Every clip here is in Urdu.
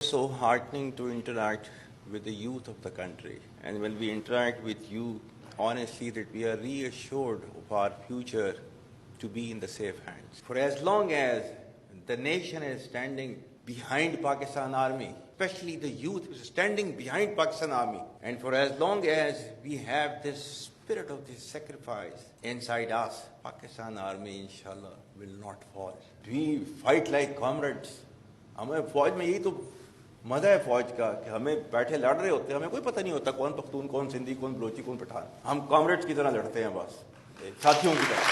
So heartening to interact with the youth of the country, and when we interact with you, honestly, that we are reassured of our future to be in the safe hands. For as long as the nation is standing behind Pakistan Army, especially the youth is standing behind Pakistan Army, and for as long as we have this spirit of this sacrifice inside us, Pakistan Army, inshallah, will not fall. We fight like comrades. ہمیں فوج میں یہی تو مزہ ہے فوج کا کہ ہمیں بیٹھے لڑ رہے ہوتے ہیں, ہمیں کوئی پتہ نہیں ہوتا کون پختون, کون سندھی, کون بلوچی, کون پٹھان. ہم کامریڈز کی طرح لڑتے ہیں, بس ساتھیوں کی طرح.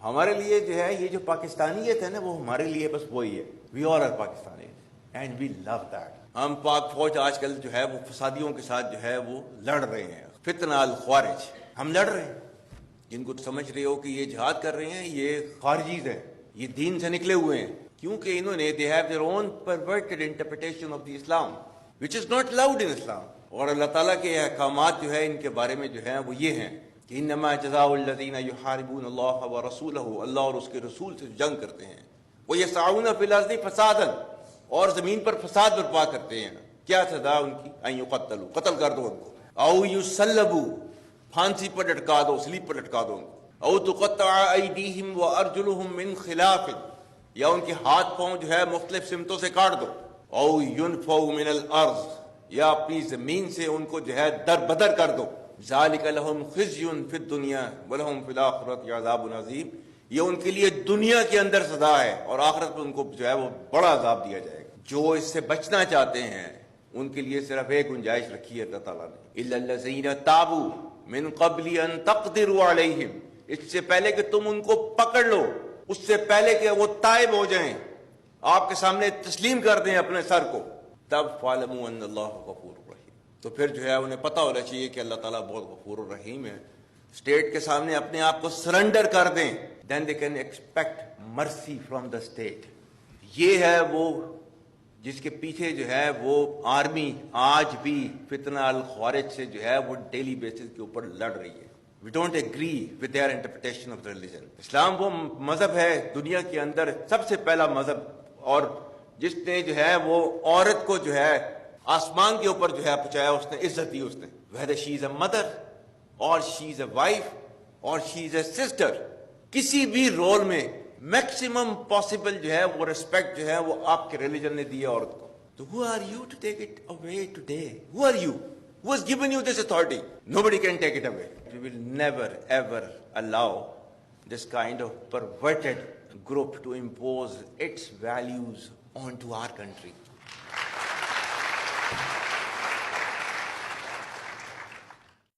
ہمارے لیے جو ہے یہ جو پاکستانیت ہے نا, وہ ہمارے لیے بس وہی ہے. We are are Pakistani and we love that. ہم پاک فوج آج کل جو ہے وہ فسادیوں کے ساتھ جو ہے وہ لڑ رہے ہیں. فتنہ الخوارج, ہم لڑ رہے ہیں. جن کو سمجھ رہے ہو کہ یہ جہاد کر رہے ہیں, یہ خارجیز ہیں, یہ دین سے نکلے ہوئے ہیں, کیونکہ انہوں نے they have their own perverted interpretation of the Islam which is not allowed in Islam. اور اللہ تعالیٰ کے احکامات جو ہے ان کے بارے میں جو ہیں وہ یہ ہیں کہ انما جزاء الذین یحاربون اللہ ورسولہ, اللہ اور اس کے رسول سے جنگ کرتے ہیں, ویسعون فی الارض فسادا, اور زمین پر فساد برپا کرتے ہیں. کیا سزا ان کی؟ ان یقتلوا, قتل کر دو ان کو, او یصلبوا, پھانسی پر لٹکا دو, سلیب پر لٹکا دو, او تقطع ایدیہم وارجلہم من خلاف, یا ان کے ہاتھ پاؤں جو ہے مختلف سمتوں سے کاٹ دو, او ینفوا من الارض, یا اپنی زمین سے ان کو جو ہے در بدر کر دو. ذالک لہم خزی فی الدنیا ولہم فی الآخرۃ عذاب عظیم, یہ ان کے لیے دنیا کے اندر سزا ہے اور آخرت میں ان کو جو ہے وہ بڑا عذاب دیا جائے گا. جو اس سے بچنا چاہتے ہیں ان کے لیے صرف ایک گنجائش رکھی ہے اللہ تعالیٰ نے, الا الذین تابوا من قبل ان تقدروا علیہم, اس سے پہلے کہ تم ان کو پکڑ لو, اس سے پہلے کہ وہ تائب ہو جائیں, آپ کے سامنے تسلیم کر دیں اپنے سر کو, تب فاعلموا ان اللہ غفور رحیم. تو پھر جو ہے انہیں پتہ ہونا چاہیے کہ اللہ تعالیٰ بہت غفور الرحیم ہے. اسٹیٹ کے سامنے اپنے آپ کو سرنڈر کر دیں, دین دے کین ایکسپیکٹ مرسی فرام دا اسٹیٹ. یہ ہے وہ جس کے پیچھے جو ہے وہ آرمی آج بھی فتنہ الخوارج سے جو ہے وہ ڈیلی بیسس کے اوپر لڑ رہی ہے. We don't agree with their interpretation of the religion. اسلام وہ مذہب ہے دنیا کے اندر سب سے پہلا مذہب, اور جس نے جو ہے وہ عورت کو جو ہے آسمان کے اوپر جو ہے پہنچایا, اس نے عزت دی. اس نے whether she is a mother or she is a wife or she is a sister, کسی بھی رول میں میکسیمم پاسبل جو ہے وہ ریسپیکٹ جو ہے وہ آپ کے ریلیجن نے دی ہے عورت کو. تو who are you to take it away today? Who are you? Who has given you this authority? Nobody can take it away. We will never ever allow this kind of perverted group to impose its values onto our country.